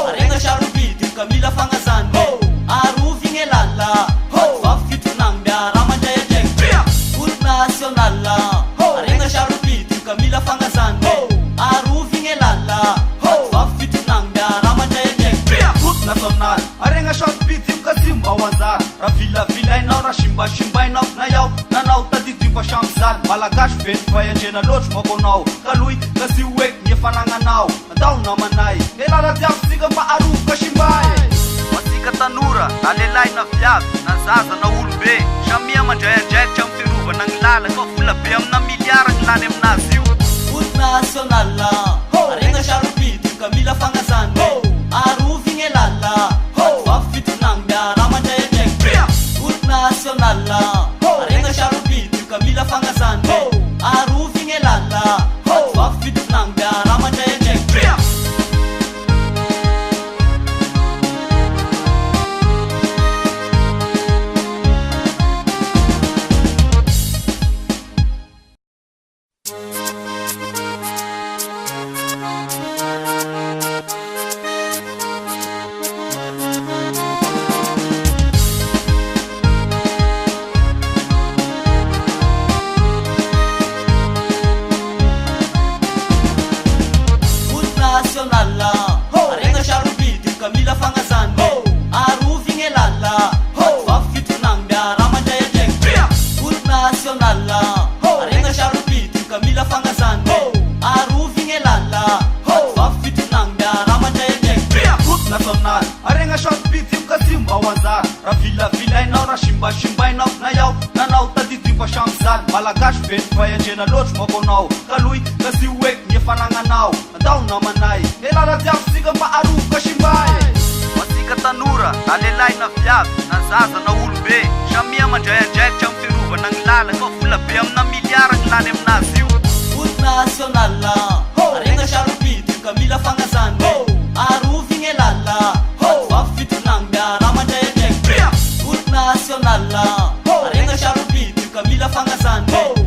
Arenga sharubidy kamila fangazane arovigny elala vafitonangda ramandrayadregny olo national arenga sharubidy kamila fangazane arovigny elala vafitonangda ramandrayadregny olo national arenga sharubidy kasimba wanzar ravilavilainao rasimbashimbainao na yao nanao tadidiva shamzal malagasy vety vayandrana loatry makonao kaloy kasi oeky ny efanagnanao atao namanay elala diavysika mba arovoka simbay masika tanora na lelay na viavy na zaza na olobe samia mandrayandraikitra amin'ny fiarovana gny lala ka vola be amina miliara gny lany aminazy io olo national arenga sharubidy kamila fangazane arovigny elala vafitonangda ramandrayandraikitra olo national arenga sharubidy kamila fangazane arovigny elala vafitonangda ramandrayandraikitra arenga sharubidy kamila fangazane arovigny elala vafitonangda ramandrayandraikitra olo national arenga sharubidy kamila fangazane arovigny elala vafitonangda ramandrayandraikitra olo national arenga sharubidy kasimba wanzar ravilavilainao rasimbashimbainao na yao nanao tadidiva shamzal malagasy vety vayandrana loatry makonao kaloy kasi oeky ny efanagnanao atao namanay elala diavysika mba arovoka simbay masika tanora na lelay na viavy na zaza na olobe samia mandrayandraikitra amin'ny fiarovana gny lala ka vola be amina miliara gny lany aminazy io olo national arenga sharubidy kamila fangazane arovigny elala vafitonangda ramandrayandraikitra olo national arenga sharubidy kamila fangazane